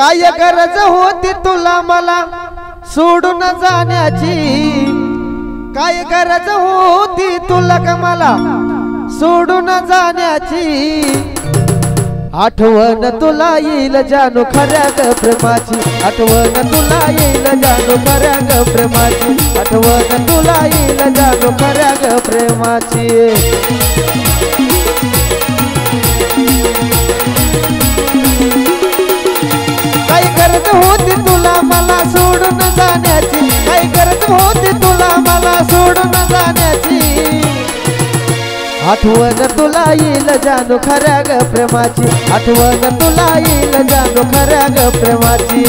काय गरज होती तुला मला सोडून जाण्याची, काय गरज होती तुला का मला सोडून जाण्याची। आठवण तुला येईल जानू खऱ्या ग प्रेमाची, आठवण तुला येईल जानू खऱ्या ग प्रेमाची, आठवण तुला येईल जानू खऱ्या ग प्रेमाची। काय गरज होती तुला मला सोडून जाण्याची, काय गरज होती तुला मला सोडून जाण्याची। आठवण तुला येईल जानू खऱ्या ग प्रेमाची, आठवण तुला येईल जानू खऱ्या ग प्रेमाची।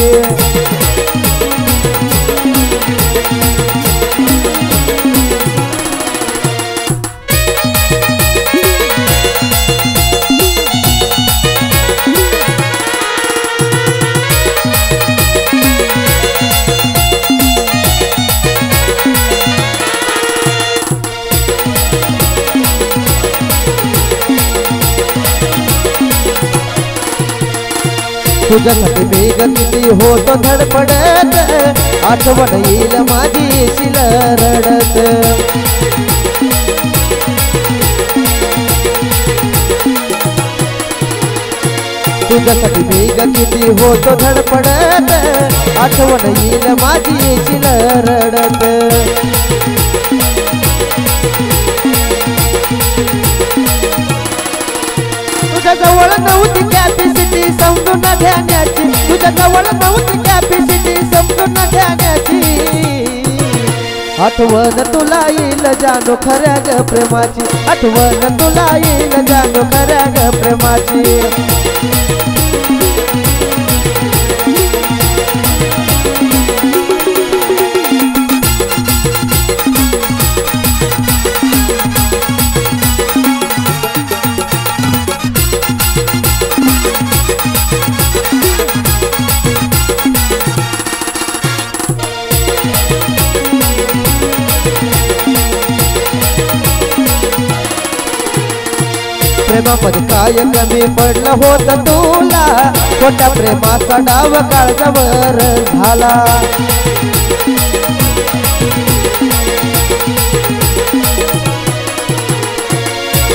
तुझ्यासाठी मी किती होतो धडपडत, आठवण येईल माझी येशील रडत। तुझ्यासाठी मी किती होतो धडपडत, आठवण येईल माझी येशील रडत। तुझ्या जवळ नव्हती कॅपॅसिटी समजून घेण्याची, तुझ्या जवळ नव्हती कॅपॅसिटी समजून घेण्याची। आठवण तुला येईल जानू खऱ्या ग प्रेमाची, आठवण तुला येईल जानू खऱ्या ग प्रेमाची। प्रेमामध्ये काय कमी पडलं होतं तुला, खोट्या प्रेमाचा डाव काळजावर झाला।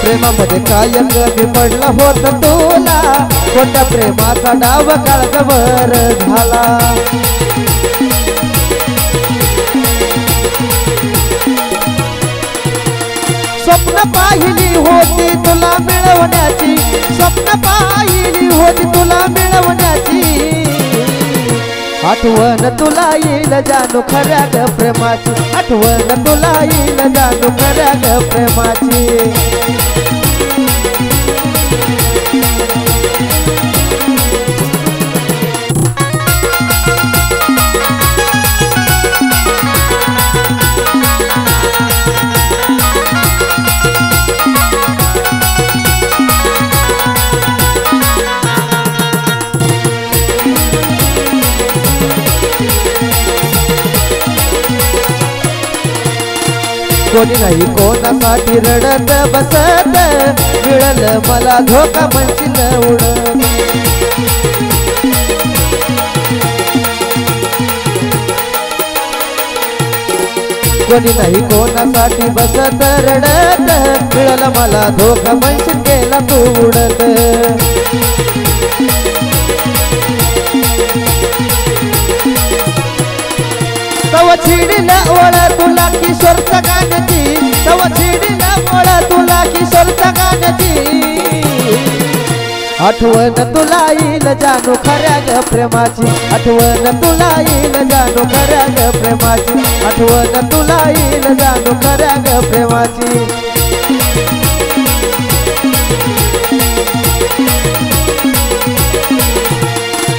प्रेमामध्ये काय कमी पडलं होतं तुला, खोट्या प्रेमाचा डाव काळजावर झाला। स्वप्न पाहिली होती तुला मिळवण्याची, स्वप्न पाहिली होती तुला मिळवण्याची। आठवण तुला येईल जानू खऱ्या ग प्रेमाची, आठवण तुला येईल जानू खऱ्या ग प्रेमाची। कोणी नाही कोणासाठी रडत बसत, मिळालं मला धोका म्हणशील उडत। कोणी नाही कोणासाठी बसत रडत, मिळालं मला धोका म्हणशील गेला तू उडत। तव छिडीला ओळा तुला किशोरच्या गाण्याची, तव छिडीला ओळा तुला किशोरच्या गाण्याची। आठवण तुला येईल जानू खऱ्या ग प्रेमाची, आठवण तुला येईल जानू खऱ्या ग प्रेमाची, आठवण तुला येईल जानू खऱ्या ग प्रेमाची।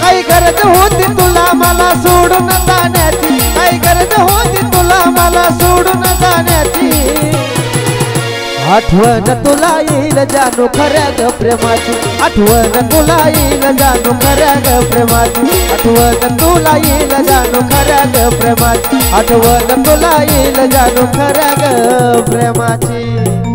काही गरज होती तुला मला सोडून जाण्याची, काही गरज होती तुला मला सोडून जाण्याची। आठवण तुला येईल जानू खऱ्या ग प्रेमाची, आठवण तुला येईल जानू खऱ्या ग प्रेमाची, आठवण तुला येईल जानू खऱ्या ग प्रेमाची, आठवण तुला येईल जानू खऱ्या ग प्रेमाची।